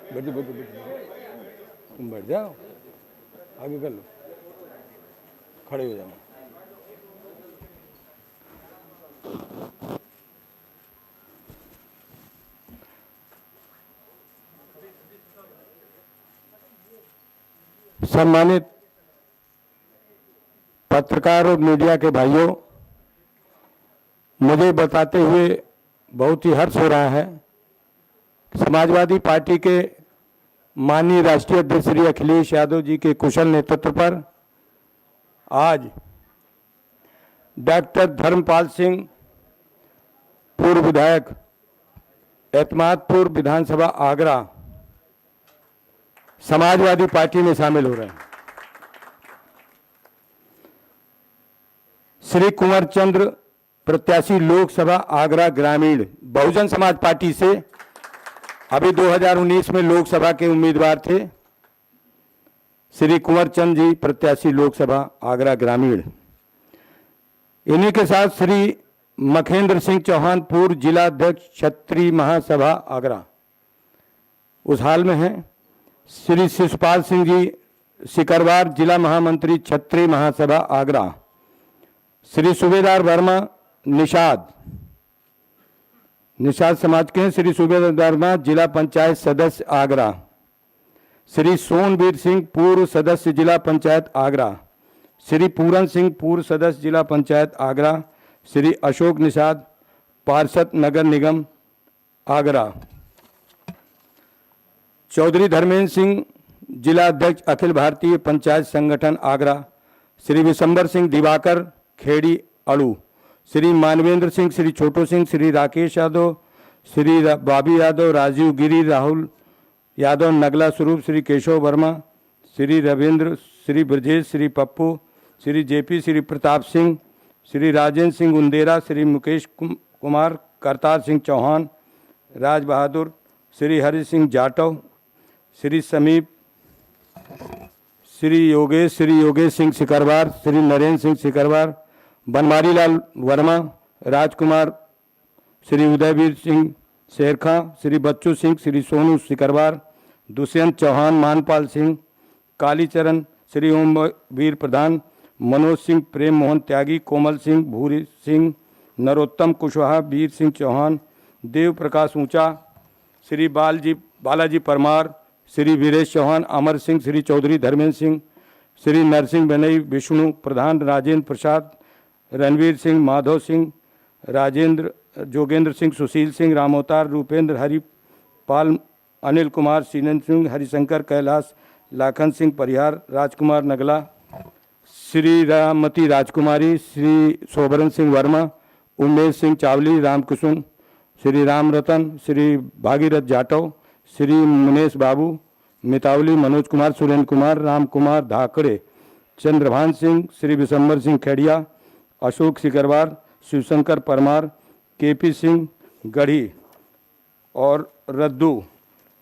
बैठो बैठो बैठो, तुम बैठ जाओ, आगे कर लो, खड़े हो जाओ। सम्मानित पत्रकार और मीडिया के भाइयों, मुझे बताते हुए बहुत ही हर्ष हो रहा है। समाजवादी पार्टी के माननीय राष्ट्रीय अध्यक्ष श्री अखिलेश यादव जी के कुशल नेतृत्व पर आज डॉक्टर धर्मपाल सिंह, पूर्व विधायक, एतमादपुर विधानसभा आगरा, समाजवादी पार्टी में शामिल हो रहे हैं। श्री कुंवर चंद्र, प्रत्याशी लोकसभा आगरा ग्रामीण बहुजन समाज पार्टी से, अभी 2019 में लोकसभा के उम्मीदवार थे। श्री कुंवर चंद्र जी प्रत्याशी लोकसभा आगरा ग्रामीण। इन्हीं के साथ श्री मखेंद्र सिंह चौहान, पूर्व जिला अध्यक्ष क्षत्रिय महासभा आगरा, उस हाल में हैं। श्री शिशुपाल सिंह जी सिकरवार, जिला महामंत्री क्षत्रिय महासभा आगरा। श्री सूबेदार वर्मा निषाद समाज के हैं। श्री सूबेदार वर्मा जिला पंचायत सदस्य आगरा। श्री सोनवीर सिंह, पूर्व सदस्य जिला पंचायत आगरा। श्री पूरन सिंह, पूर्व सदस्य जिला पंचायत आगरा। श्री अशोक निषाद, पार्षद नगर निगम आगरा। चौधरी धर्मेंद्र सिंह, जिला अध्यक्ष अखिल भारतीय पंचायत संगठन आगरा। श्री विशंबर सिंह दिवाकर, खेड़ी अड़ू। श्री मानवेंद्र सिंह, श्री छोटू सिंह, श्री राकेश यादव, श्री बाबी यादव, राजीव गिरी, राहुल यादव नगला स्वरूप, श्री केशव वर्मा, श्री रविंद्र, श्री ब्रजेश, श्री पप्पू, श्री जेपी, श्री प्रताप सिंह, श्री राजेंद्र सिंह उंदेरा, श्री मुकेश कुमार, करतार सिंह चौहान, राज बहादुर, श्री हरि सिंह जाटव, श्री समीप, श्री योगेश सिंह सिकरवार, श्री नरेंद्र सिंह सिकरवार, बनवारी लाल वर्मा, राजकुमार, श्री उदयवीर सिंह शेरखा, श्री बच्चू सिंह, श्री सोनू सिकरवार, दुष्यंत चौहान, मानपाल सिंह, कालीचरण, श्री ओमवीर प्रधान, मनोज सिंह, प्रेम मोहन त्यागी, कोमल सिंह, भूरी सिंह, नरोत्तम कुशवाहा, वीर सिंह चौहान, देव प्रकाश ऊंचा, श्री बालाजी परमार, श्री वीरेश चौहान, अमर सिंह, श्री चौधरी धर्मेंद्र सिंह, श्री नरसिंह बनई, विष्णु प्रधान, राजेंद्र प्रसाद, रणवीर सिंह, माधव सिंह, राजेंद्र, जोगेंद्र सिंह, सुशील सिंह, रामोतार, रूपेंद्र, हरिपाल, अनिल कुमार, सीनन सिंह, हरिशंकर, कैलाश, लाखन सिंह परिहार, राजकुमार नगला, श्री राममती राजकुमारी, श्री सोबरन सिंह वर्मा, उमेश सिंह चावली, रामकुसुम, श्री राम रतन, श्री भागीरथ जाटव, श्री मुनेश बाबू, मितावली, मनोज कुमार, सुरेंद्र कुमार, राम कुमार धाकड़े, चंद्रभान सिंह, श्री विशंबर सिंह खेड़िया, अशोक सिकरवार, शिवशंकर परमार, केपी सिंह गढ़ी और रद्दू,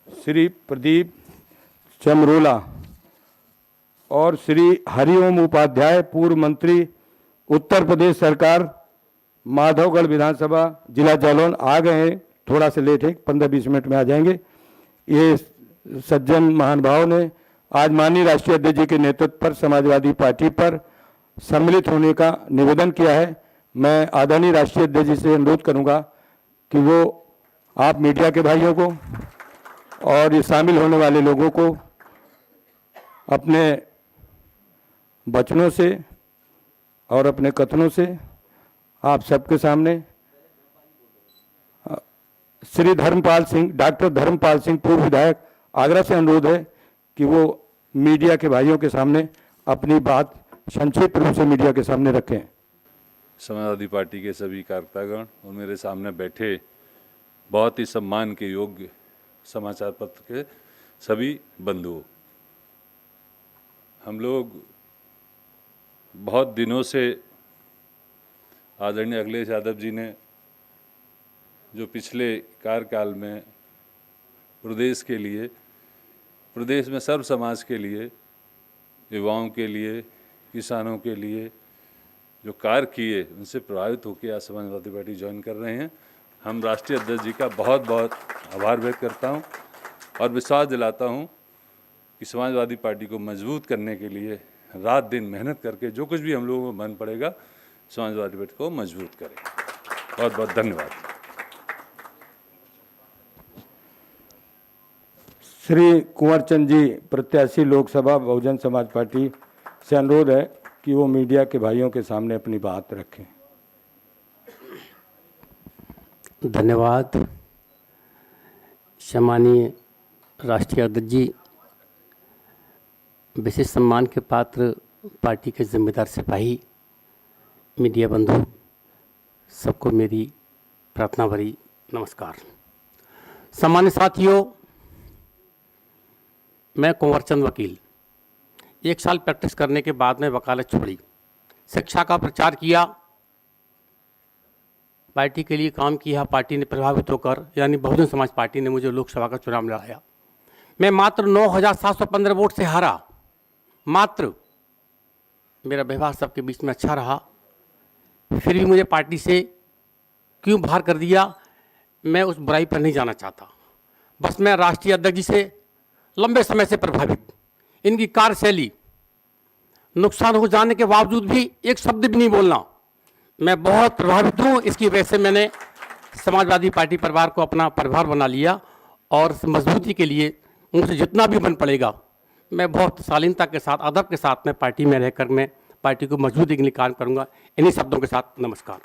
श्री प्रदीप चमरोला और श्री हरिओम उपाध्याय, पूर्व मंत्री उत्तर प्रदेश सरकार, माधवगढ़ विधानसभा जिला जालौन, आ गए हैं, थोड़ा सा लेट है, 15-20 मिनट में आ जाएंगे। ये सज्जन महानुभाव ने आज माननीय राष्ट्रीय अध्यक्ष जी के नेतृत्व पर समाजवादी पार्टी पर सम्मिलित होने का निवेदन किया है। मैं आदरणीय राष्ट्रीय अध्यक्ष जी से अनुरोध करूंगा कि वो आप मीडिया के भाइयों को और ये शामिल होने वाले लोगों को अपने वचनों से और अपने कथनों से आप सबके सामने श्री धर्मपाल सिंह, डॉक्टर धर्मपाल सिंह, पूर्व विधायक आगरा से अनुरोध है कि वो मीडिया के भाइयों के सामने अपनी बात संक्षिप्त रूप से मीडिया के सामने रखें। समाजवादी पार्टी के सभी कार्यकर्तागण और मेरे सामने बैठे बहुत ही सम्मान के योग्य समाचार पत्र के सभी बंधुओं, हम लोग बहुत दिनों से आदरणीय अखिलेश यादव जी ने जो पिछले कार्यकाल में प्रदेश के लिए, प्रदेश में सर्व समाज के लिए, युवाओं के लिए, किसानों के लिए जो कार्य किए, उनसे प्रभावित होकर आज समाजवादी पार्टी ज्वाइन कर रहे हैं। हम राष्ट्रीय अध्यक्ष जी का बहुत बहुत आभार व्यक्त करता हूं और विश्वास दिलाता हूँ कि समाजवादी पार्टी को मजबूत करने के लिए रात दिन मेहनत करके जो कुछ भी हम लोगों को मन पड़ेगा, समाजवादी पार्टी को मजबूत करें। बहुत बहुत धन्यवाद। श्री कुंवर चंद जी प्रत्याशी लोकसभा बहुजन समाज पार्टी से अनुरोध है कि वो मीडिया के भाइयों के सामने अपनी बात रखें। धन्यवाद। सम्मानीय राष्ट्रीय अध्यक्ष जी, विशेष सम्मान के पात्र पार्टी के जिम्मेदार सिपाही, मीडिया बंधु, सबको मेरी प्रार्थना भरी नमस्कार। सम्मानित साथियों, मैं कुंवर चंद वकील 1 साल प्रैक्टिस करने के बाद में वकालत छोड़ी, शिक्षा का प्रचार किया, पार्टी के लिए काम किया। पार्टी ने प्रभावित होकर यानी बहुजन समाज पार्टी ने मुझे लोकसभा का चुनाव लड़ाया। मैं मात्र 9,715 वोट से हारा। मात्र मेरा व्यवहार सबके बीच में अच्छा रहा, फिर भी मुझे पार्टी से क्यों बाहर कर दिया, मैं उस बुराई पर नहीं जाना चाहता। बस मैं राष्ट्रीय अध्यक्ष जी से लंबे समय से प्रभावित, इनकी कार्यशैली, नुकसान हो जाने के बावजूद भी एक शब्द भी नहीं बोलना, मैं बहुत प्रभावित हूँ। इसकी वजह से मैंने समाजवादी पार्टी परिवार को अपना परिवार बना लिया और मजबूती के लिए मुझसे जितना भी बन पड़ेगा मैं बहुत शालीनता के साथ, अदब के साथ मैं पार्टी में रहकर मैं पार्टी को मजबूती के लिए काम करूँगा। इन्हीं शब्दों के साथ नमस्कार।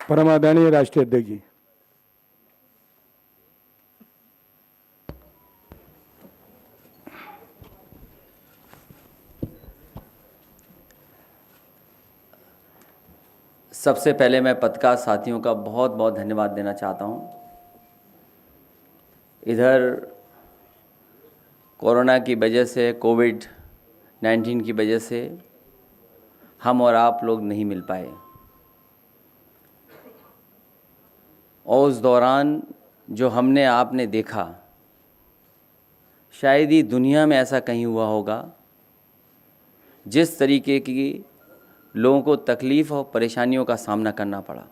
परम आदरणीय राष्ट्रीय अध्यक्ष जी। सबसे पहले मैं पत्रकार साथियों का बहुत बहुत धन्यवाद देना चाहता हूँ। इधर कोरोना की वजह से, कोविड-19 की वजह से हम और आप लोग नहीं मिल पाए, और उस दौरान जो हमने आपने देखा, शायद ही दुनिया में ऐसा कहीं हुआ होगा। जिस तरीके की लोगों को तकलीफ़ और परेशानियों का सामना करना पड़ा,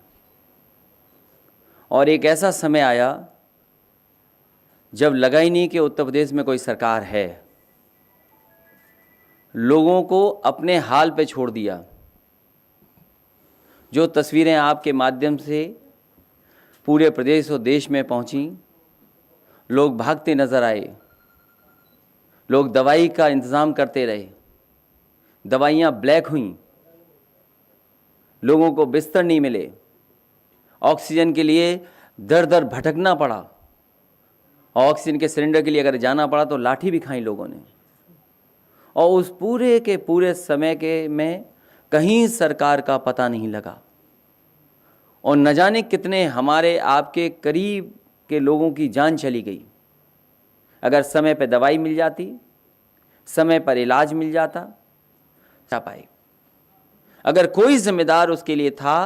और एक ऐसा समय आया जब लगा ही नहीं कि उत्तर प्रदेश में कोई सरकार है। लोगों को अपने हाल पे छोड़ दिया। जो तस्वीरें आपके माध्यम से पूरे प्रदेश और देश में पहुंची, लोग भागते नज़र आए, लोग दवाई का इंतज़ाम करते रहे, दवाइयाँ ब्लैक हुईं, लोगों को बिस्तर नहीं मिले, ऑक्सीजन के लिए दर दर भटकना पड़ा, ऑक्सीजन के सिलेंडर के लिए अगर जाना पड़ा तो लाठी भी खाई लोगों ने। और उस पूरे के पूरे समय के में कहीं सरकार का पता नहीं लगा, और न जाने कितने हमारे आपके करीब के लोगों की जान चली गई। अगर समय पर दवाई मिल जाती, समय पर इलाज मिल जाता, जा पाए। अगर कोई जिम्मेदार उसके लिए था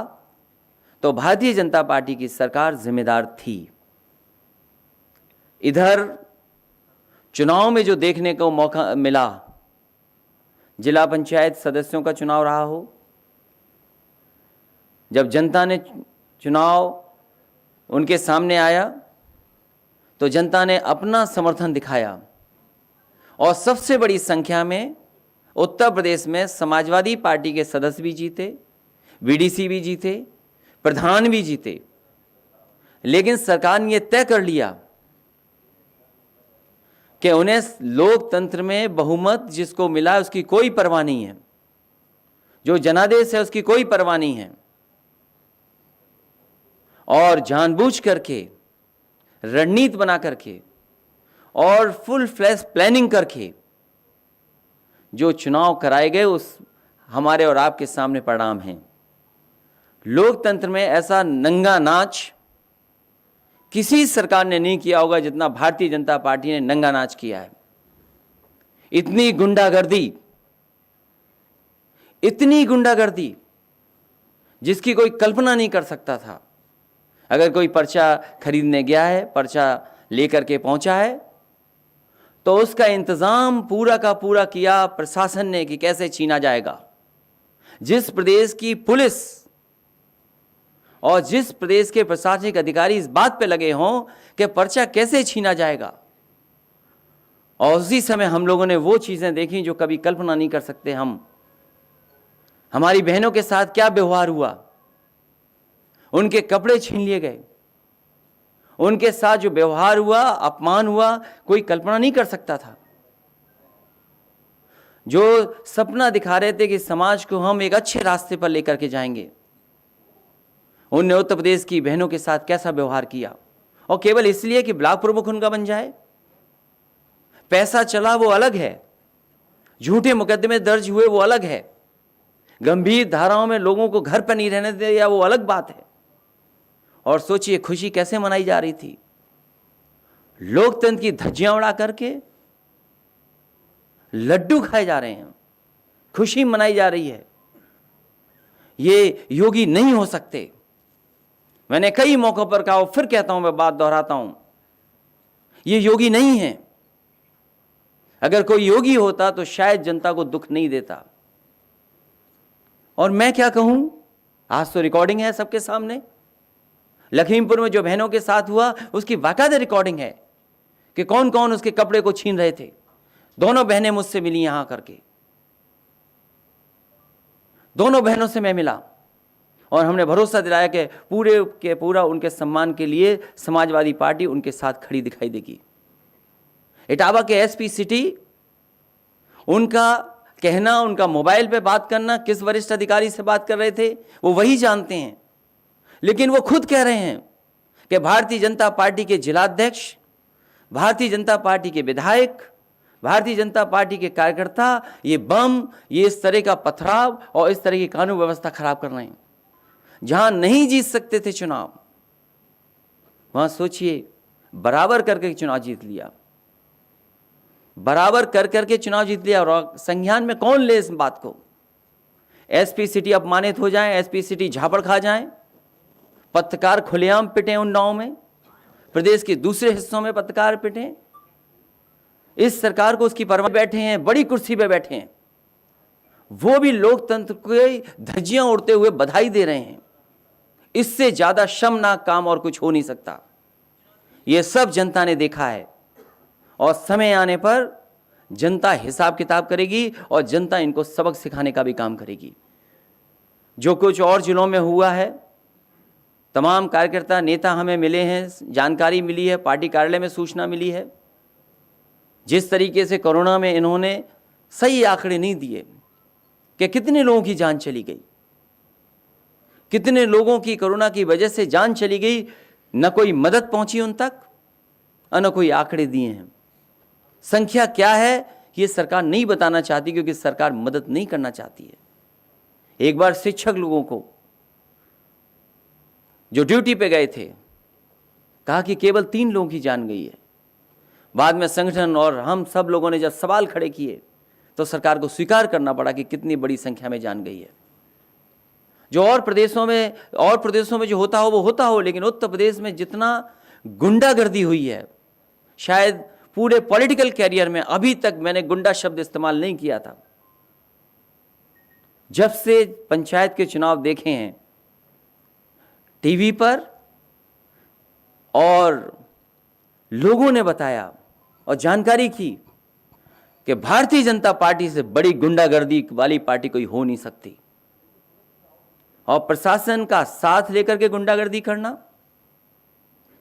तो भारतीय जनता पार्टी की सरकार जिम्मेदार थी। इधर चुनाव में जो देखने को मौका मिला, जिला पंचायत सदस्यों का चुनाव रहा हो, जब जनता ने चुनाव उनके सामने आया तो जनता ने अपना समर्थन दिखाया, और सबसे बड़ी संख्या में उत्तर प्रदेश में समाजवादी पार्टी के सदस्य भी जीते, वीडीसी भी जीते, प्रधान भी जीते। लेकिन सरकार ने यह तय कर लिया कि उन्हें लोकतंत्र में बहुमत जिसको मिला है उसकी कोई परवाह नहीं है, जो जनादेश है उसकी कोई परवाह नहीं है, और जानबूझ करके, रणनीति बना करके और फुल फ्लैश प्लानिंग करके जो चुनाव कराए गए, उस हमारे और आपके सामने परिणाम हैं। लोकतंत्र में ऐसा नंगा नाच किसी सरकार ने नहीं किया होगा जितना भारतीय जनता पार्टी ने नंगा नाच किया है। इतनी गुंडागर्दी जिसकी कोई कल्पना नहीं कर सकता था। अगर कोई पर्चा खरीदने गया है, पर्चा लेकर के पहुंचा है, तो उसका इंतज़ाम पूरा का पूरा किया प्रशासन ने कि कैसे छीना जाएगा। जिस प्रदेश की पुलिस और जिस प्रदेश के प्रशासनिक अधिकारी इस बात पे लगे हों कि पर्चा कैसे छीना जाएगा, और उसी समय हम लोगों ने वो चीज़ें देखी जो कभी कल्पना नहीं कर सकते हम। हमारी बहनों के साथ क्या व्यवहार हुआ, उनके कपड़े छीन लिए गए, उनके साथ जो व्यवहार हुआ, अपमान हुआ, कोई कल्पना नहीं कर सकता था। जो सपना दिखा रहे थे कि समाज को हम एक अच्छे रास्ते पर लेकर के जाएंगे, उनने उत्तर प्रदेश की बहनों के साथ कैसा व्यवहार किया, और केवल इसलिए कि ब्लॉक प्रमुख उनका बन जाए। पैसा चला वो अलग है, झूठे मुकदमे दर्ज हुए वो अलग है, गंभीर धाराओं में लोगों को घर पर नहीं रहने दिया वो अलग बात है। और सोचिए खुशी कैसे मनाई जा रही थी, लोकतंत्र की धज्जियां उड़ा करके लड्डू खाए जा रहे हैं, खुशी मनाई जा रही है। ये योगी नहीं हो सकते। मैंने कई मौकों पर कहा, फिर कहता हूं, मैं बात दोहराता हूं, ये योगी नहीं है। अगर कोई योगी होता तो शायद जनता को दुख नहीं देता। और मैं क्या कहूं, आज तो रिकॉर्डिंग है सबके सामने। लखीमपुर में जो बहनों के साथ हुआ उसकी बाकायदा रिकॉर्डिंग है कि कौन कौन उसके कपड़े को छीन रहे थे। दोनों बहनें मुझसे मिली यहां करके, दोनों बहनों से मैं मिला और हमने भरोसा दिलाया कि पूरे के पूरा उनके सम्मान के लिए समाजवादी पार्टी उनके साथ खड़ी दिखाई देगी। इटावा के एसपी सिटी, उनका कहना, उनका मोबाइल पे बात करना, किस वरिष्ठ अधिकारी से बात कर रहे थे वो वही जानते हैं। लेकिन वो खुद कह रहे हैं कि भारतीय जनता पार्टी के जिलाध्यक्ष, भारतीय जनता पार्टी के विधायक, भारतीय जनता पार्टी के कार्यकर्ता ये बम, ये इस तरह का पथराव और इस तरह की कानून व्यवस्था खराब कर रहे हैं। जहां नहीं जीत सकते थे चुनाव, वहां सोचिए बराबर करके चुनाव जीत लिया, बराबर कर करके चुनाव जीत लिया। और संज्ञान में कौन ले इस बात को? एसपी सिटी अपमानित हो जाए, एसपी सिटी झापड़ खा जाए, पत्रकार खुलेआम पिटे उन्नाव में, प्रदेश के दूसरे हिस्सों में पत्रकार पिटे। इस सरकार को उसकी परवाह बैठे हैं, बड़ी कुर्सी पे बैठे हैं, वो भी लोकतंत्र के धज्जियां उड़ते हुए बधाई दे रहे हैं। इससे ज्यादा शर्मनाक काम और कुछ हो नहीं सकता। ये सब जनता ने देखा है और समय आने पर जनता हिसाब किताब करेगी और जनता इनको सबक सिखाने का भी काम करेगी। जो कुछ और जिलों में हुआ है, तमाम कार्यकर्ता नेता हमें मिले हैं, जानकारी मिली है, पार्टी कार्यालय में सूचना मिली है। जिस तरीके से कोरोना में इन्होंने सही आंकड़े नहीं दिए कि कितने लोगों की जान चली गई, कितने लोगों की कोरोना की वजह से जान चली गई, न कोई मदद पहुंची उन तक, न कोई आंकड़े दिए हैं। संख्या क्या है ये सरकार नहीं बताना चाहती, क्योंकि सरकार मदद नहीं करना चाहती है। एक बार शिक्षक लोगों को जो ड्यूटी पे गए थे, कहा कि केवल 3 लोगों की जान गई है। बाद में संगठन और हम सब लोगों ने जब सवाल खड़े किए तो सरकार को स्वीकार करना पड़ा कि कितनी बड़ी संख्या में जान गई है। जो और प्रदेशों में जो होता हो वो होता हो, लेकिन उत्तर प्रदेश में जितना गुंडागर्दी हुई है, शायद पूरे पॉलिटिकल कैरियर में अभी तक मैंने गुंडा शब्द इस्तेमाल नहीं किया था। जब से पंचायत के चुनाव देखे हैं टीवी पर और लोगों ने बताया और जानकारी की कि भारतीय जनता पार्टी से बड़ी गुंडागर्दी वाली पार्टी कोई हो नहीं सकती। और प्रशासन का साथ लेकर के गुंडागर्दी करना,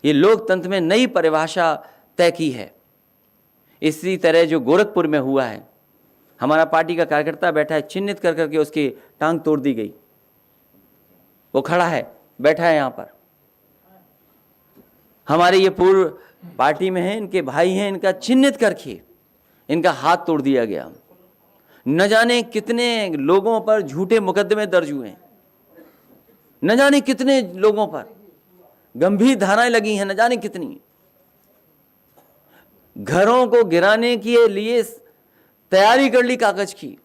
ये लोकतंत्र में नई परिभाषा तय की है। इसी तरह जो गोरखपुर में हुआ है, हमारा पार्टी का कार्यकर्ता बैठा है, चिन्हित कर करके उसकी टांग तोड़ दी गई। वो खड़ा है, बैठा है यहाँ पर। हमारे ये पूर्व पार्टी में है, इनके भाई हैं, इनका चिन्हित करके इनका हाथ तोड़ दिया गया। न जाने कितने लोगों पर झूठे मुकदमे दर्ज हुए, न जाने कितने लोगों पर गंभीर धाराएं लगी हैं, न जाने कितनी। घरों को गिराने के लिए तैयारी कर ली कागज की।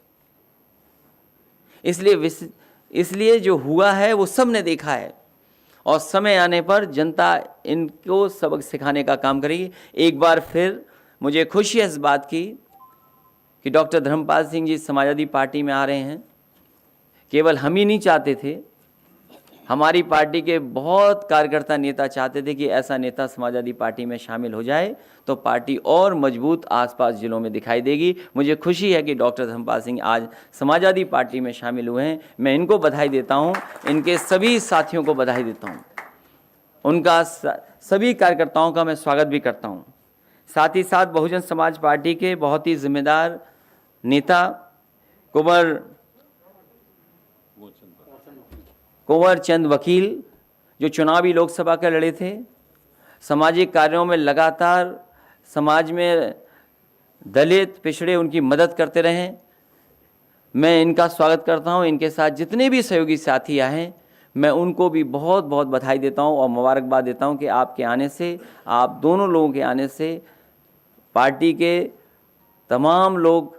इसलिए जो हुआ है वो सब ने देखा है और समय आने पर जनता इनको सबक सिखाने का काम करेगी। एक बार फिर मुझे खुशी है इस बात की कि डॉक्टर धर्मपाल सिंह जी समाजवादी पार्टी में आ रहे हैं। केवल हम ही नहीं चाहते थे, हमारी पार्टी के बहुत कार्यकर्ता नेता चाहते थे कि ऐसा नेता समाजवादी पार्टी में शामिल हो जाए तो पार्टी और मजबूत आसपास जिलों में दिखाई देगी। मुझे खुशी है कि डॉक्टर धर्मपाल सिंह आज समाजवादी पार्टी में शामिल हुए हैं। मैं इनको बधाई देता हूं, इनके सभी साथियों को बधाई देता हूं, उनका सभी कार्यकर्ताओं का मैं स्वागत भी करता हूं। साथ ही साथ बहुजन समाज पार्टी के बहुत ही जिम्मेदार नेता कुंवर चंद वकील, जो चुनावी लोकसभा के लड़े थे, सामाजिक कार्यों में लगातार समाज में दलित पिछड़े उनकी मदद करते रहे। मैं इनका स्वागत करता हूं। इनके साथ जितने भी सहयोगी साथी आए हैं, मैं उनको भी बहुत बहुत बधाई देता हूं और मुबारकबाद देता हूं कि आपके आने से, आप दोनों लोगों के आने से पार्टी के तमाम लोग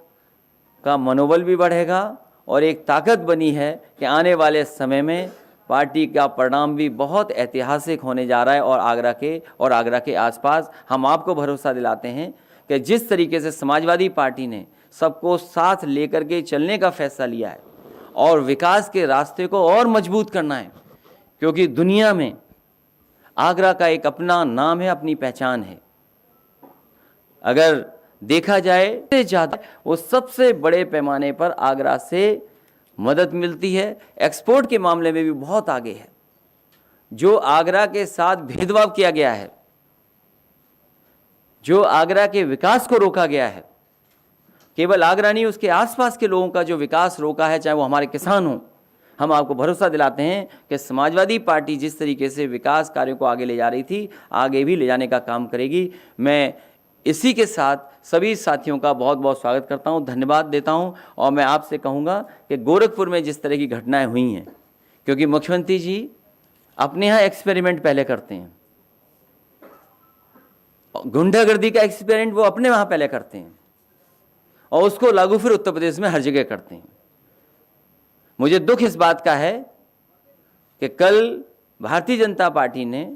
का मनोबल भी बढ़ेगा और एक ताकत बनी है कि आने वाले समय में पार्टी का परिणाम भी बहुत ऐतिहासिक होने जा रहा है। और आगरा के आसपास हम आपको भरोसा दिलाते हैं कि जिस तरीके से समाजवादी पार्टी ने सबको साथ लेकर के चलने का फैसला लिया है और विकास के रास्ते को और मजबूत करना है, क्योंकि दुनिया में आगरा का एक अपना नाम है, अपनी पहचान है। अगर देखा जाए ज़्यादा वो सबसे बड़े पैमाने पर आगरा से मदद मिलती है। एक्सपोर्ट के मामले में भी बहुत आगे है। जो आगरा के साथ भेदभाव किया गया है, जो आगरा के विकास को रोका गया है, केवल आगरा नहीं उसके आसपास के लोगों का जो विकास रोका है, चाहे वो हमारे किसान हों, हम आपको भरोसा दिलाते हैं कि समाजवादी पार्टी जिस तरीके से विकास कार्यों को आगे ले जा रही थी, आगे भी ले जाने का काम करेगी। मैं इसी के साथ सभी साथियों का बहुत बहुत स्वागत करता हूं, धन्यवाद देता हूं। और मैं आपसे कहूंगा कि गोरखपुर में जिस तरह की घटनाएं हुई हैं, क्योंकि मुख्यमंत्री जी अपने यहाँ एक्सपेरिमेंट पहले करते हैं, गुंडागर्दी का एक्सपेरिमेंट वो अपने वहाँ पहले करते हैं और उसको लागू फिर उत्तर प्रदेश में हर जगह करते हैं। मुझे दुख इस बात का है कि कल भारतीय जनता पार्टी ने,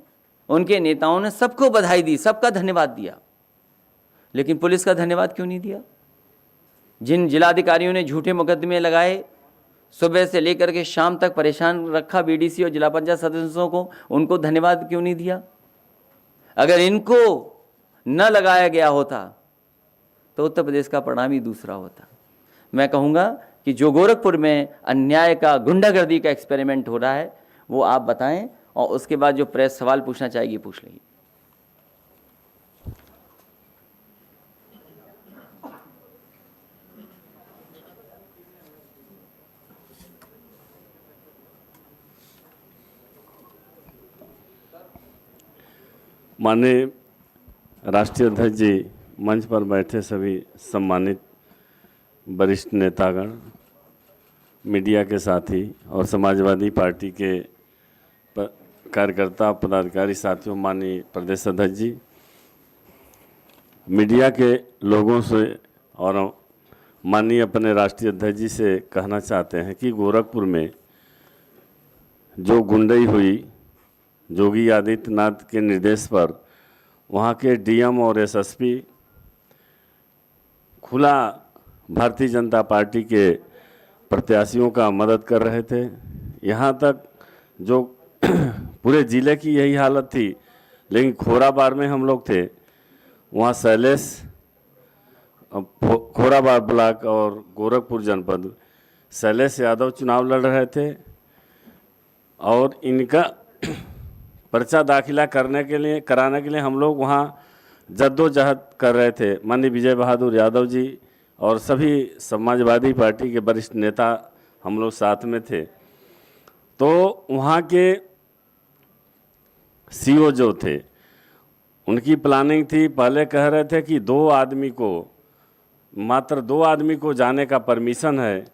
उनके नेताओं ने सबको बधाई दी, सबका धन्यवाद दिया, लेकिन पुलिस का धन्यवाद क्यों नहीं दिया? जिन जिलाधिकारियों ने झूठे मुकदमे लगाए, सुबह से लेकर के शाम तक परेशान रखा बीडीसी और जिला पंचायत सदस्यों को, उनको धन्यवाद क्यों नहीं दिया? अगर इनको न लगाया गया होता तो उत्तर प्रदेश का परिणाम ही दूसरा होता। मैं कहूँगा कि जो गोरखपुर में अन्याय का, गुंडागर्दी का एक्सपेरिमेंट हो रहा है, वो आप बताएं और उसके बाद जो प्रेस सवाल पूछना चाहेगी पूछ लेगी। माननीय राष्ट्रीय अध्यक्ष जी, मंच पर बैठे सभी सम्मानित वरिष्ठ नेतागण, मीडिया के साथी और समाजवादी पार्टी के कार्यकर्ता पदाधिकारी साथियों, माननीय प्रदेश अध्यक्ष जी, मीडिया के लोगों से और माननीय अपने राष्ट्रीय अध्यक्ष जी से कहना चाहते हैं कि गोरखपुर में जो गुंडई हुई, योगी आदित्यनाथ के निर्देश पर वहाँ के डीएम और एसएसपी खुला भारतीय जनता पार्टी के प्रत्याशियों का मदद कर रहे थे। यहाँ तक जो पूरे ज़िले की यही हालत थी, लेकिन खोराबार में हम लोग थे, वहाँ शैलेश, खोराबार ब्लॉक और गोरखपुर जनपद, शैलेश यादव चुनाव लड़ रहे थे और इनका पर्चा दाखिला कराने के लिए हम लोग वहाँ जद्दोजहद कर रहे थे। माननीय विजय बहादुर यादव जी और सभी समाजवादी पार्टी के वरिष्ठ नेता हम लोग साथ में थे। तो वहाँ के सीओ जो थे, उनकी प्लानिंग थी, पहले कह रहे थे कि मात्र दो आदमी को जाने का परमिशन है।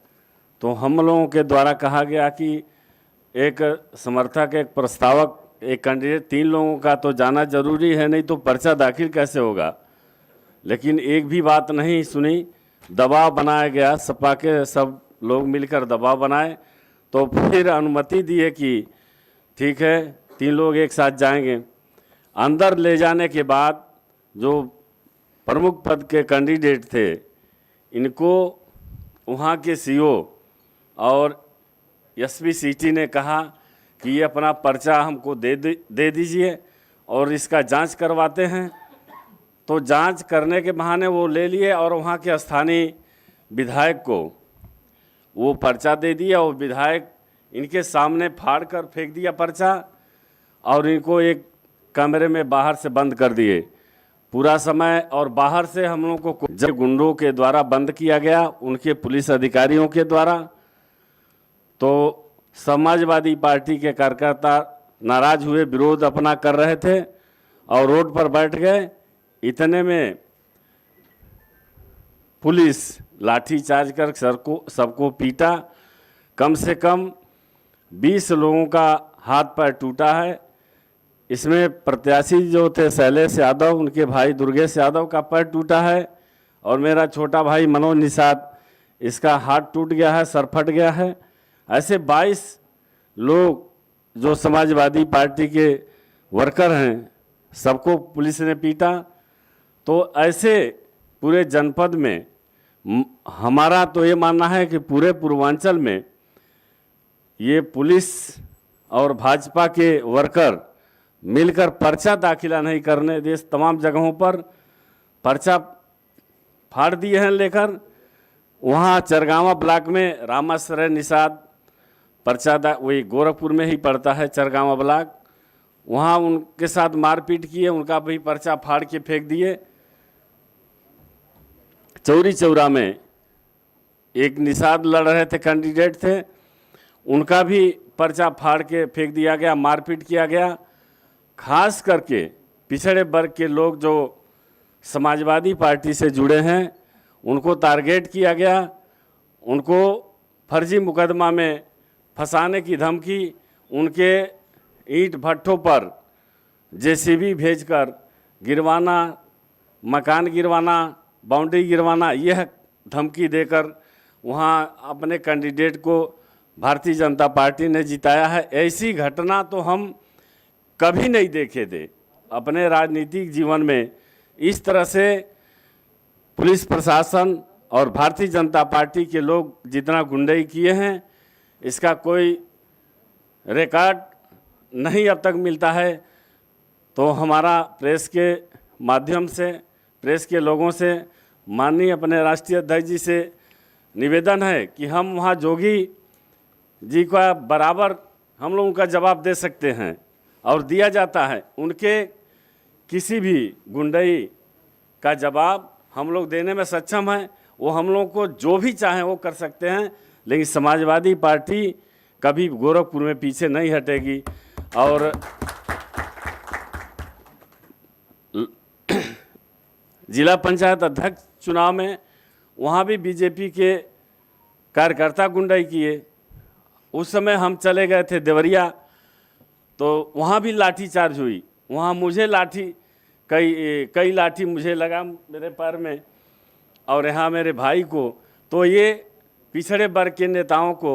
तो हम लोगों के द्वारा कहा गया कि एक समर्थक, एक प्रस्तावक, एक कैंडिडेट, 3 लोगों का तो जाना जरूरी है, नहीं तो पर्चा दाखिल कैसे होगा। लेकिन एक भी बात नहीं सुनी, दबाव बनाया गया, सपा के सब लोग मिलकर दबाव बनाए, तो फिर अनुमति दी है कि ठीक है 3 लोग एक साथ जाएंगे। अंदर ले जाने के बाद जो प्रमुख पद के कैंडिडेट थे, इनको वहाँ के सीओ और एसपी सिटी ने कहा कि ये अपना पर्चा हमको दे दीजिए और इसका जांच करवाते हैं। तो जांच करने के बहाने वो ले लिए और वहाँ के स्थानीय विधायक को वो पर्चा दे दिया और विधायक इनके सामने फाड़ कर फेंक दिया पर्चा और इनको एक कमरे में बाहर से बंद कर दिए पूरा समय। और बाहर से हम लोगों को जब गुंडों के द्वारा बंद किया गया, उनके पुलिस अधिकारियों के द्वारा, तो समाजवादी पार्टी के कार्यकर्ता नाराज हुए, विरोध अपना कर रहे थे और रोड पर बैठ गए। इतने में पुलिस लाठी चार्ज कर सबको पीटा। कम से कम 20 लोगों का हाथ पैर टूटा है। इसमें प्रत्याशी जो थे शैलेश यादव, उनके भाई दुर्गेश यादव का पैर टूटा है और मेरा छोटा भाई मनोज निषाद, इसका हाथ टूट गया है, सर फट गया है। ऐसे 22 लोग जो समाजवादी पार्टी के वर्कर हैं, सबको पुलिस ने पीटा। तो ऐसे पूरे जनपद में हमारा तो ये मानना है कि पूरे पूर्वांचल में ये पुलिस और भाजपा के वर्कर मिलकर पर्चा दाखिला नहीं करने दे, तमाम जगहों पर पर्चा फाड़ दिए हैं लेकर। वहाँ चरगावा ब्लॉक में रामाश्रय निषाद पर्चा वही गोरखपुर में ही पड़ता है चरगावा ब्लॉक, वहाँ उनके साथ मारपीट किए, उनका भी पर्चा फाड़ के फेंक दिए। चौरी चौरा में एक निषाद लड़ रहे थे, कैंडिडेट थे, उनका भी पर्चा फाड़ के फेंक दिया गया, मारपीट किया गया। खास करके पिछड़े वर्ग के लोग जो समाजवादी पार्टी से जुड़े हैं, उनको टारगेट किया गया, उनको फर्जी मुकदमा में फंसाने की धमकी, उनके ईंट भट्ठों पर जेसीबी भेजकर गिरवाना, मकान गिरवाना, बाउंड्री गिरवाना, यह धमकी देकर वहाँ अपने कैंडिडेट को भारतीय जनता पार्टी ने जिताया है। ऐसी घटना तो हम कभी नहीं देखे थे अपने राजनीतिक जीवन में। इस तरह से पुलिस प्रशासन और भारतीय जनता पार्टी के लोग जितना गुंडाई किए हैं, इसका कोई रिकॉर्ड नहीं अब तक मिलता है। तो हमारा प्रेस के माध्यम से, प्रेस के लोगों से माननीय अपने राष्ट्रीय अध्यक्ष जी से निवेदन है कि हम वहाँ जोगी जी का बराबर हम लोगों का जवाब दे सकते हैं और दिया जाता है। उनके किसी भी गुंडाई का जवाब हम लोग देने में सक्षम हैं। वो हम लोग को जो भी चाहें वो कर सकते हैं, लेकिन समाजवादी पार्टी कभी गोरखपुर में पीछे नहीं हटेगी। और जिला पंचायत अध्यक्ष चुनाव में वहाँ भी बीजेपी के कार्यकर्ता गुंडाई किए। उस समय हम चले गए थे देवरिया, तो वहाँ भी लाठी चार्ज हुई। वहाँ मुझे लाठी कई लाठी मुझे लगा मेरे पैर में और यहाँ मेरे भाई को। तो ये पिछड़े वर्ग के नेताओं को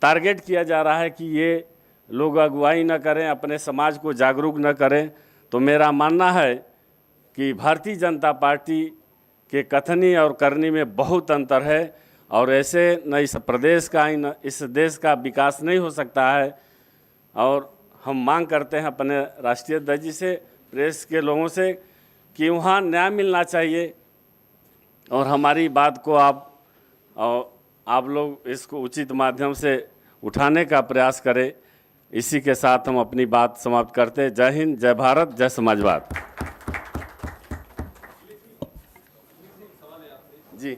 टारगेट किया जा रहा है कि ये लोग अगुवाई न करें, अपने समाज को जागरूक न करें। तो मेरा मानना है कि भारतीय जनता पार्टी के कथनी और करनी में बहुत अंतर है और ऐसे न इस प्रदेश का न इस देश का विकास नहीं हो सकता है। और हम मांग करते हैं अपने राष्ट्रीय अध्यक्ष जी से, प्रेस के लोगों से, कि वहाँ न्याय मिलना चाहिए और हमारी बात को आप लोग इसको उचित माध्यम से उठाने का प्रयास करें। इसी के साथ हम अपनी बात समाप्त करते हैं। जय हिंद, जय भारत, जय समाजवाद। जी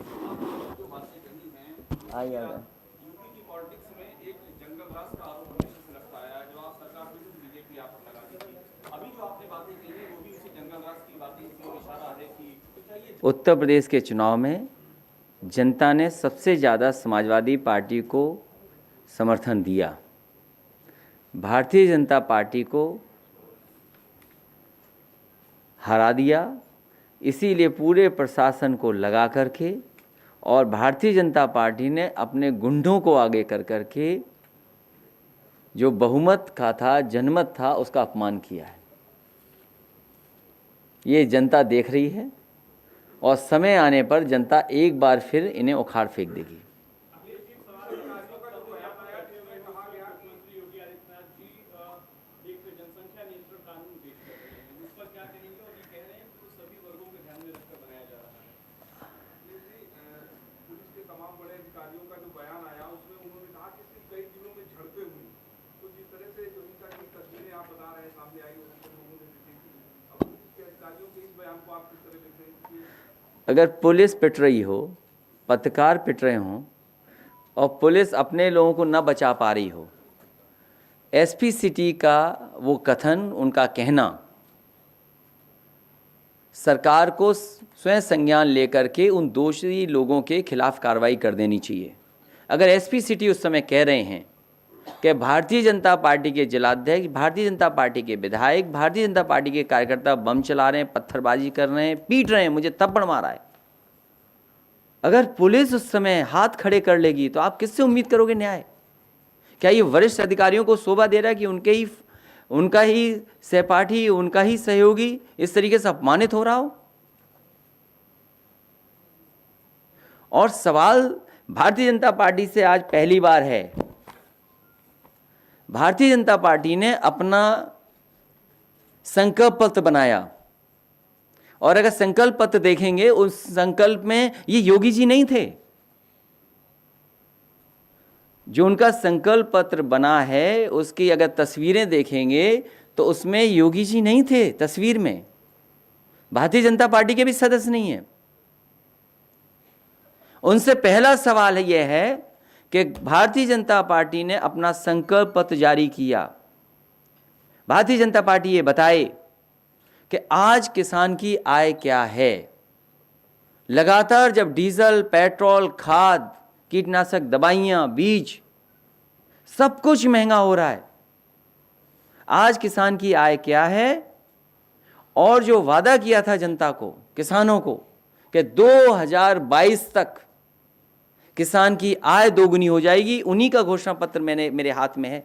उत्तर प्रदेश के चुनाव में जनता ने सबसे ज़्यादा समाजवादी पार्टी को समर्थन दिया। भारतीय जनता पार्टी को हरा दिया। इसीलिए पूरे प्रशासन को लगा करके और भारतीय जनता पार्टी ने अपने गुंडों को आगे कर करके जो बहुमत का था, जनमत था, उसका अपमान किया है। ये जनता देख रही है और समय आने पर जनता एक बार फिर इन्हें उखाड़ फेंक देगी। अगर पुलिस पिट रही हो, पत्रकार पिट रहे हों और पुलिस अपने लोगों को न बचा पा रही हो, एसपी सिटी का वो कथन, उनका कहना सरकार को स्वयं संज्ञान लेकर के उन दोषी लोगों के खिलाफ कार्रवाई कर देनी चाहिए। अगर एसपी सिटी उस समय कह रहे हैं कि भारतीय जनता पार्टी के जिलाध्यक्ष, भारतीय जनता पार्टी के विधायक, भारतीय जनता पार्टी के कार्यकर्ता बम चला रहे हैं, पत्थरबाजी कर रहे हैं, पीट रहे हैं, मुझे थप्पड़ मारा है, अगर पुलिस उस समय हाथ खड़े कर लेगी तो आप किससे उम्मीद करोगे न्याय? क्या ये वरिष्ठ अधिकारियों को शोभा दे रहा है कि उनका ही सहपाठी, उनका ही सहयोगी इस तरीके से अपमानित हो रहा हो? और सवाल भारतीय जनता पार्टी से आज पहली बार है। भारतीय जनता पार्टी ने अपना संकल्प पत्र बनाया और अगर संकल्प पत्र देखेंगे, उस संकल्प में ये योगी जी नहीं थे। जो उनका संकल्प पत्र बना है उसकी अगर तस्वीरें देखेंगे तो उसमें योगी जी नहीं थे तस्वीर में, भारतीय जनता पार्टी के भी सदस्य नहीं है। उनसे पहला सवाल यह है कि भारतीय जनता पार्टी ने अपना संकल्प पत्र जारी किया, भारतीय जनता पार्टी ये बताए कि आज किसान की आय क्या है। लगातार जब डीजल, पेट्रोल, खाद, कीटनाशक दवाइयाँ, बीज, सब कुछ महंगा हो रहा है, आज किसान की आय क्या है? और जो वादा किया था जनता को, किसानों को, कि 2022 तक किसान की आय दोगुनी हो जाएगी, उन्हीं का घोषणा पत्र मेरे हाथ में है,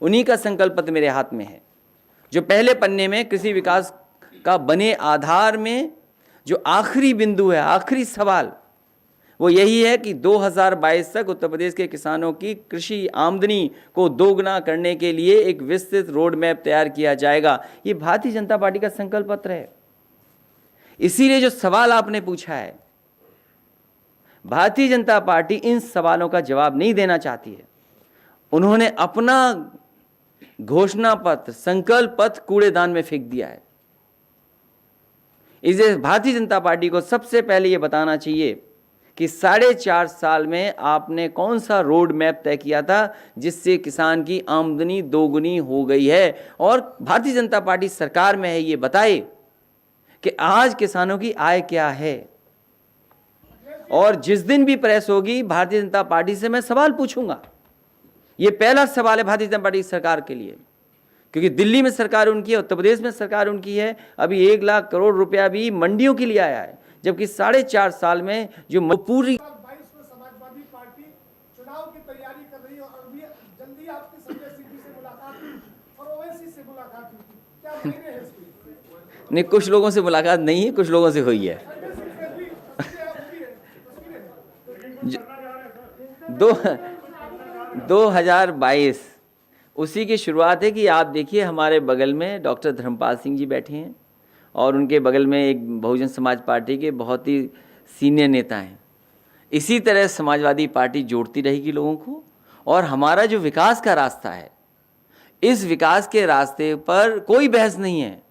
उन्हीं का संकल्प पत्र मेरे हाथ में है। जो पहले पन्ने में कृषि विकास का बने आधार में जो आखिरी बिंदु है, आखिरी सवाल, वो यही है कि 2022 तक उत्तर प्रदेश के किसानों की कृषि आमदनी को दोगुना करने के लिए एक विस्तृत रोड मैप तैयार किया जाएगा। ये भारतीय जनता पार्टी का संकल्प पत्र है। इसीलिए जो सवाल आपने पूछा है, भारतीय जनता पार्टी इन सवालों का जवाब नहीं देना चाहती है। उन्होंने अपना घोषणा पत्र, संकल्प पत्र कूड़ेदान में फेंक दिया है। इसे भारतीय जनता पार्टी को सबसे पहले ये बताना चाहिए कि 4.5 साल में आपने कौन सा रोड मैप तय किया था जिससे किसान की आमदनी दोगुनी हो गई है। और भारतीय जनता पार्टी सरकार में है, ये बताए कि आज किसानों की आय क्या है। और जिस दिन भी प्रेस होगी भारतीय जनता पार्टी से मैं सवाल पूछूंगा। ये पहला सवाल है भारतीय जनता पार्टी सरकार के लिए, क्योंकि दिल्ली में सरकार उनकी है, उत्तर प्रदेश में सरकार उनकी है। अभी 1 लाख करोड़ रुपया भी मंडियों के लिए आया है, जबकि 4.5 साल में जो पूरी 2022 में समाजवादी पार्टी चुनाव की तैयारी कर रही है और अभी जल्दी आपकी संजय सिंह से मुलाकात हुई और ओवैसी से मुलाकात हुई, क्या मायने है इसके? नहीं, कुछ लोगों से मुलाकात नहीं है, कुछ लोगों से हुई है। 2022 उसी की शुरुआत है कि आप देखिए हमारे बगल में डॉक्टर धर्मपाल सिंह जी बैठे हैं और उनके बगल में एक बहुजन समाज पार्टी के बहुत ही सीनियर नेता हैं। इसी तरह समाजवादी पार्टी जोड़ती रहेगी लोगों को। और हमारा जो विकास का रास्ता है, इस विकास के रास्ते पर कोई बहस नहीं है।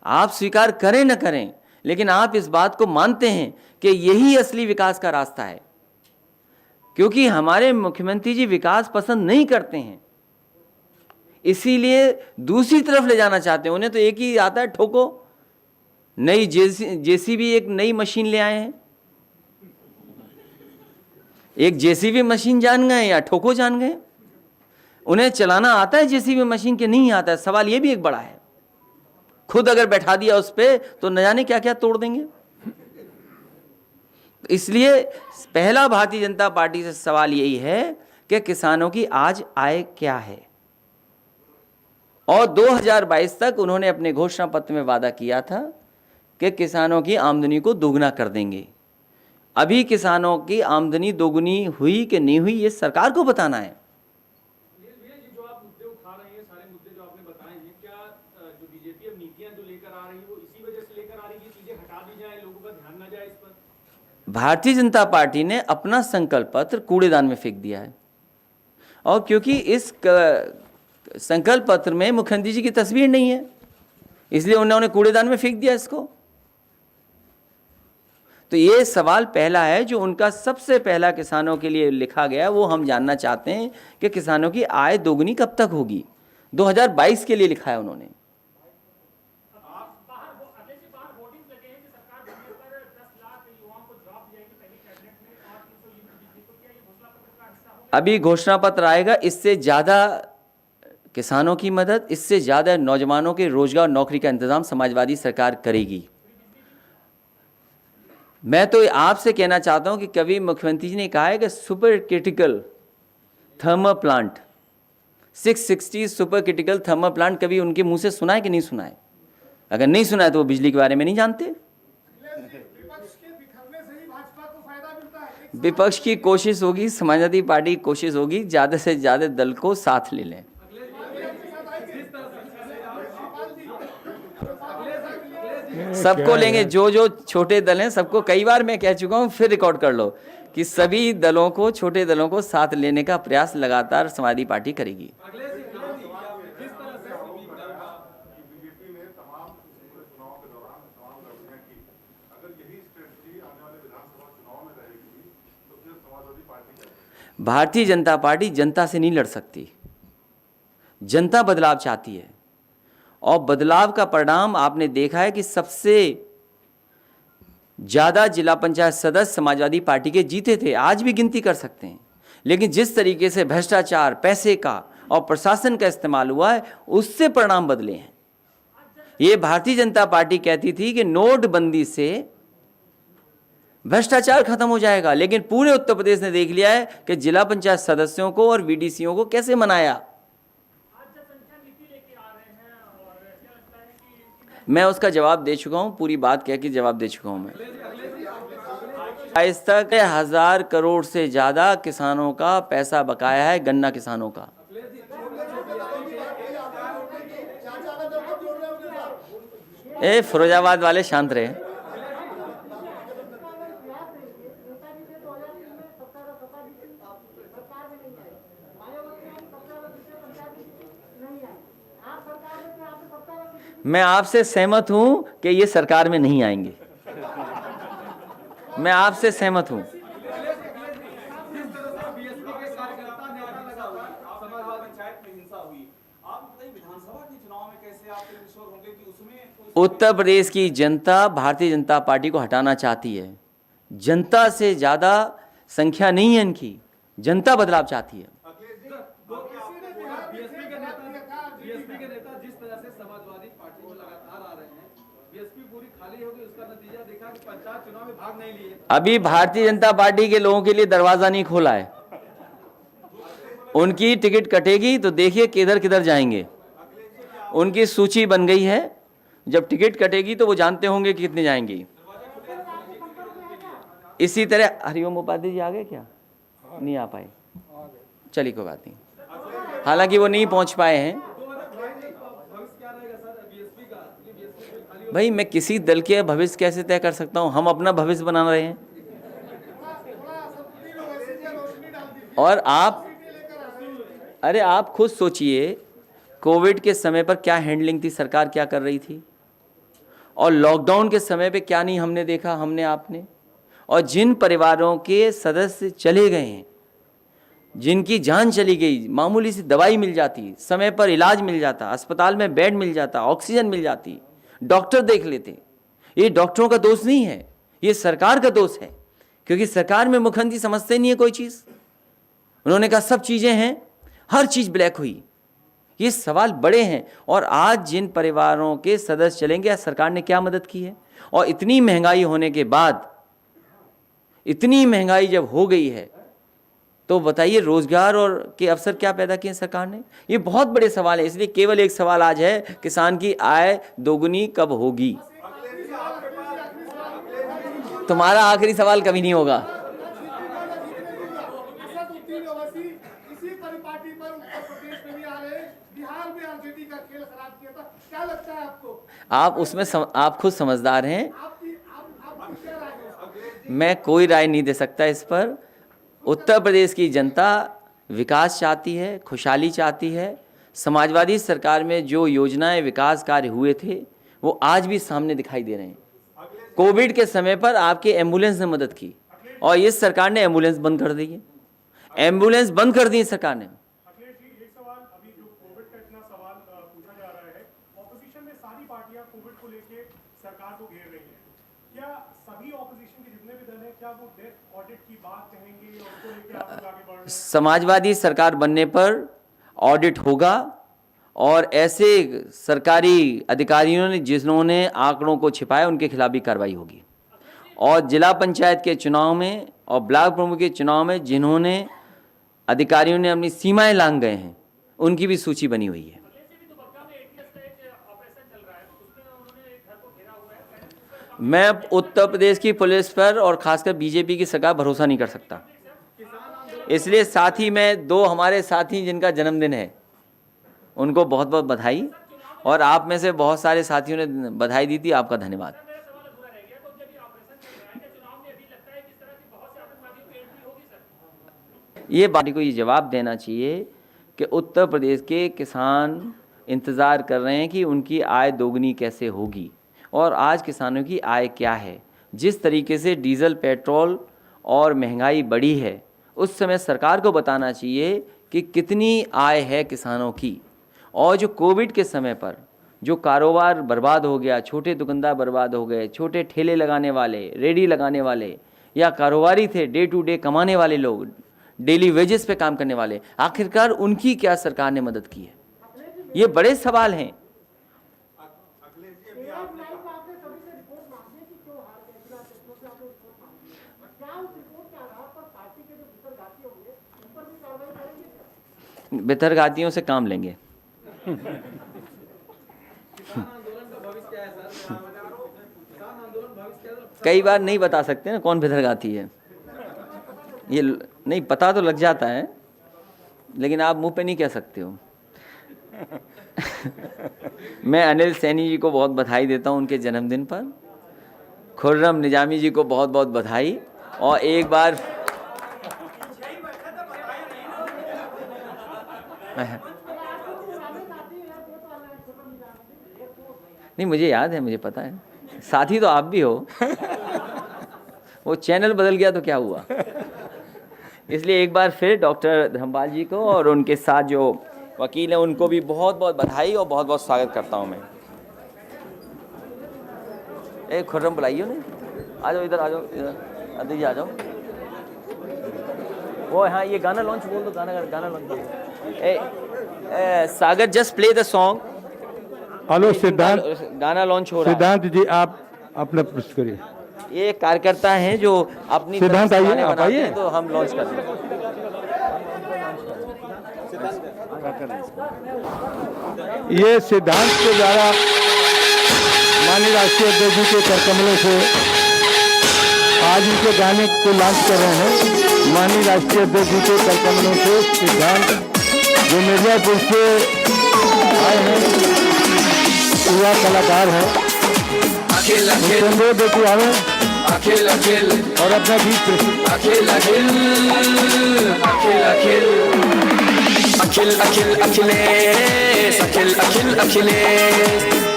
आप स्वीकार करें न करें, लेकिन आप इस बात को मानते हैं कि यही असली विकास का रास्ता है, क्योंकि हमारे मुख्यमंत्री जी विकास पसंद नहीं करते हैं, इसीलिए दूसरी तरफ ले जाना चाहते हैं। उन्हें तो एक ही आता है, ठोको। नई जेसीबी एक नई मशीन ले आए हैं, एक जेसीबी मशीन जान गए या ठोको जान गए। उन्हें चलाना आता है जेसीबी मशीन के नहीं आता है। सवाल ये भी एक बड़ा है, खुद अगर बैठा दिया उस पर तो न जाने क्या क्या तोड़ देंगे। इसलिए पहला भारतीय जनता पार्टी से सवाल यही है कि किसानों की आज आय क्या है। और 2022 तक उन्होंने अपने घोषणा पत्र में वादा किया था कि किसानों की आमदनी को दोगुना कर देंगे। अभी किसानों की आमदनी दोगुनी हुई कि नहीं हुई, ये सरकार को बताना है। जो आप मुद्दे उठा रहे हैं, सारे मुद्दे जो आपने बताए हैं, क्या जो बीजेपी अब नीतियां जो लेकर आ रही है वो इसी वजह से लेकर आ रही है कि चीजें हटा दी जाए, लोगों का ध्यान न जाए इस पर? भारतीय जनता पार्टी ने अपना संकल्प पत्र कूड़ेदान में फेंक दिया है। और क्योंकि इस संकल्प पत्र में मुख्यमंत्री जी की तस्वीर नहीं है, इसलिए उन्होंने कूड़ेदान में फेंक दिया इसको। तो ये सवाल पहला है जो उनका सबसे पहला किसानों के लिए लिखा गया, वो हम जानना चाहते हैं कि किसानों की आय दोगुनी कब तक होगी। 2022 के लिए लिखा है उन्होंने। अभी घोषणा पत्र आएगा, इससे ज़्यादा किसानों की मदद, इससे ज़्यादा नौजवानों के रोजगार नौकरी का इंतजाम समाजवादी सरकार करेगी। मैं तो आपसे कहना चाहता हूं कि कभी मुख्यमंत्री जी ने कहा है कि super critical thermal plant, 660 super critical thermal plant कभी उनके मुंह से सुना है कि नहीं सुना है? अगर नहीं सुना है तो वो बिजली के बारे में नहीं जानते। विपक्ष के बिखरने से ही भाजपा को फायदा मिलता है। विपक्ष की कोशिश होगी, समाजवादी पार्टी की कोशिश होगी ज़्यादा से ज़्यादा दल को साथ ले लें। सबको लेंगे, जो जो छोटे दल हैं सबको। कई बार मैं कह चुका हूं, फिर रिकॉर्ड कर लो कि सभी दलों को, छोटे दलों को साथ लेने का प्रयास लगातार समाजवादी पार्टी करेगी। भारतीय जनता पार्टी जनता से नहीं लड़ सकती। जनता बदलाव चाहती है और बदलाव का परिणाम आपने देखा है कि सबसे ज़्यादा जिला पंचायत सदस्य समाजवादी पार्टी के जीते थे, आज भी गिनती कर सकते हैं। लेकिन जिस तरीके से भ्रष्टाचार, पैसे का और प्रशासन का इस्तेमाल हुआ है, उससे परिणाम बदले हैं। ये भारतीय जनता पार्टी कहती थी कि नोटबंदी से भ्रष्टाचार खत्म हो जाएगा, लेकिन पूरे उत्तर प्रदेश ने देख लिया है कि जिला पंचायत सदस्यों को और वीडीसीओ को कैसे मनाया। मैं उसका जवाब दे चुका हूं, पूरी बात कह के जवाब दे चुका हूं। मैं आज तक 1000 करोड़ से ज़्यादा किसानों का पैसा बकाया है, गन्ना किसानों का। फिरोजाबाद वाले शांत रहे। मैं आपसे सहमत हूं कि ये सरकार में नहीं आएंगे। मैं आपसे सहमत हूं। उत्तर प्रदेश की जनता भारतीय जनता पार्टी को हटाना चाहती है। जनता से ज़्यादा संख्या नहीं है इनकी, जनता बदलाव चाहती है। अभी भारतीय जनता पार्टी के लोगों के लिए दरवाजा नहीं खोला है। उनकी टिकट कटेगी तो देखिए किधर किधर जाएंगे। उनकी सूची बन गई है, जब टिकट कटेगी तो वो जानते होंगे कि कितने जाएंगे। इसी तरह हरिओम उपाध्याय जी आ गए क्या? नहीं आ पाए, चलिए कोई बात नहीं, हालांकि वो नहीं पहुंच पाए हैं। भाई मैं किसी दल के भविष्य कैसे तय कर सकता हूं? हम अपना भविष्य बना रहे हैं। और आप खुद सोचिए, कोविड के समय पर क्या हैंडलिंग थी, सरकार क्या कर रही थी, और लॉकडाउन के समय पे क्या नहीं हमने देखा, हमने आपने। और जिन परिवारों के सदस्य चले गए हैं, जिनकी जान चली गई, मामूली सी दवाई मिल जाती, समय पर इलाज मिल जाता, अस्पताल में बेड मिल जाता, ऑक्सीजन मिल जाती, डॉक्टर देख लेते। ये डॉक्टरों का दोष नहीं है, ये सरकार का दोष है, क्योंकि सरकार में मुख्यमंत्री समझते नहीं है कोई चीज़। उन्होंने कहा सब चीज़ें हैं, हर चीज़ ब्लैक हुई। ये सवाल बड़े हैं। और आज जिन परिवारों के सदस्य चलेंगे, सरकार ने क्या मदद की है? और इतनी महंगाई होने के बाद, इतनी महंगाई जब हो गई है, तो बताइए रोजगार और के अवसर क्या पैदा किए सरकार ने? ये बहुत बड़े सवाल है। इसलिए केवल एक सवाल आज है, किसान की आय दोगुनी कब होगी? तुम्हारा आखिरी सवाल कभी नहीं होगा। इसी परिपाटी पर उत्तर प्रदेश में भी आ रहे, बिहार में आरजेडी का खेल खराब किया था। क्या लगता है आपको? आप उसमें आप खुद समझदार हैं। आपकी क्या राय है? मैं कोई राय नहीं दे सकता इस पर। उत्तर प्रदेश की जनता विकास चाहती है, खुशहाली चाहती है। समाजवादी सरकार में जो योजनाएं, विकास कार्य हुए थे, वो आज भी सामने दिखाई दे रहे हैं। कोविड के समय पर आपके एम्बुलेंस ने मदद की, और इस सरकार ने एम्बुलेंस बंद कर दी है। एम्बुलेंस बंद कर दी सरकार ने। अखिलेश जी, एक सवाल, अभी जो कोविड का इतना सवाल पूछा जा रहा है, ऑपोजिशन में सारी पार्टियां कोविड को लेके सरकार को घेर रही हैं। क्या सभी ऑपोजिशन के जितने भी दल हैं, क्या वो डेथ ऑडिट की बात कहेंगे और उसको लेके आप लोग आगे बढ़ रहे हैं? समाजवादी सरकार बनने पर ऑडिट होगा, और ऐसे सरकारी अधिकारियों ने जिन्होंने आंकड़ों को छिपाया उनके खिलाफ भी कार्रवाई होगी। और जिला पंचायत के चुनाव में और ब्लॉक प्रमुख के चुनाव में जिन्होंने अधिकारियों ने अपनी सीमाएं लांघ गए हैं, उनकी भी सूची बनी हुई है। मैं उत्तर प्रदेश की पुलिस पर और खासकर बीजेपी की सरकार भरोसा नहीं कर सकता, इसलिए साथ ही में दो हमारे साथी जिनका जन्मदिन है उनको बहुत बहुत बधाई, और आप में से बहुत सारे साथियों ने बधाई दी थी, आपका धन्यवाद। ये बात को ये जवाब देना चाहिए कि उत्तर प्रदेश के किसान इंतज़ार कर रहे हैं कि उनकी आय दोगुनी कैसे होगी, और आज किसानों की आय क्या है। जिस तरीके से डीजल पेट्रोल और महंगाई बढ़ी है, उस समय सरकार को बताना चाहिए कि कितनी आय है किसानों की। और जो कोविड के समय पर जो कारोबार बर्बाद हो गया, छोटे दुकानदार बर्बाद हो गए, छोटे ठेले लगाने वाले, रेडी लगाने वाले या कारोबारी थे, डे टू डे कमाने वाले लोग, डेली वेजेस पे काम करने वाले, आखिरकार उनकी क्या सरकार ने मदद की है? ये बड़े सवाल हैं। बेतरघातियों से काम लेंगे। कई बार नहीं बता सकते ना कौन बेतरघाती है, ये नहीं पता तो लग जाता है, लेकिन आप मुंह पे नहीं कह सकते हो। मैं अनिल सैनी जी को बहुत बधाई देता हूं उनके जन्मदिन पर, खुर्रम निजामी जी को बहुत बहुत बधाई, और एक बार नहीं, मुझे याद है, मुझे पता है, साथी तो आप भी हो। वो चैनल बदल गया तो क्या हुआ। इसलिए एक बार फिर डॉक्टर धर्मपाल जी को और उनके साथ जो वकील हैं उनको भी बहुत बहुत बधाई और बहुत बहुत स्वागत करता हूं मैं। एक खुर्रम बुलाइए उन्हें, आ जाओ इधर, आ जाओ इधर, अदिति आ जाओ। वो हाँ, ये गाना लॉन्च बोल दो, गाना लॉन्च बोल दो। Sagar just play the song. Hello Siddhant, गाना लॉन्च हो रहा है। सिद्धांत जी आप अपना प्रश्न करिए। ये कार्यकर्ता हैं जो अपनी सिद्धांत तरफ से आइए, गाने आप बनाते आइए। हैं, तो हम लॉन्च कर दें। ये सिद्धांत के द्वारा माननीय राष्ट्रीय अध्यक्ष जी के करकमलों से आज उनके गाने को लॉन्च कर रहे हैं। माननीय राष्ट्रीय अध्यक्ष जी के करकमलों से सिद्धांत जो मिर्जापुर से आए हैं, युवा कलाकार हैं, अनुरोध है कि आवे और अपना गीत प्रस्तुत। अखिल अखिल अखिलेश, अखिल अखिल अखिलेश,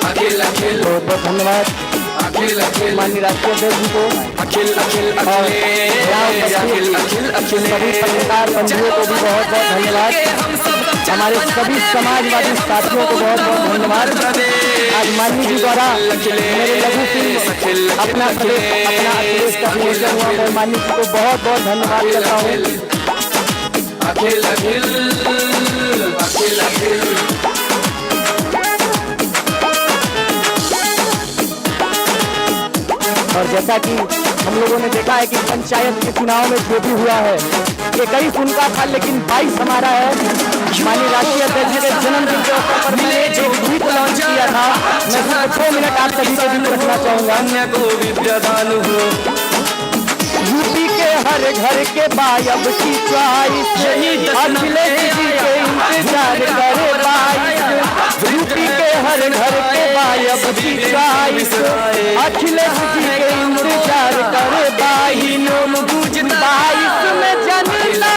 अखिल अखिल, बहुत बहुत धन्यवाद अखिल अखिल, माननीय राष्ट्रीय अध्यक्ष जी को, अखिल अखिल अखिलेश, अखिल अखिल अखिलेश। सभी पत्रकार बंधुओं को भी बहुत बहुत धन्यवाद। हमारे सभी समाजवादी साथियों को बहुत बहुत धन्यवाद। आज माननीय जी द्वारा मेरे लघु फिल्म अपना अखिलेश का विमोचन हुआ। मैं माननीय जी को बहुत बहुत धन्यवाद करता हूँ। अखिल अखिल अखिल अखिल, और जैसा कि हम लोगों ने देखा है कि पंचायत के चुनाव में जो भी हुआ है, 21 उनका था लेकिन 22 हमारा है। माननीय राष्ट्रीय अध्यक्ष जी के जन्मदिन के अवसर पर मैंने एक गीत लॉन्च किया था, मैं सिर्फ 2 मिनट आप सभी के बीच रखना चाहूँगा। यूपी के हर घर के बायब की च्वाइस, अखिलेश जी के इंतजार करे 22। यूपी के हर घर के बायब की च्वाइस, अखिलेश जी के इंतजार करे 22।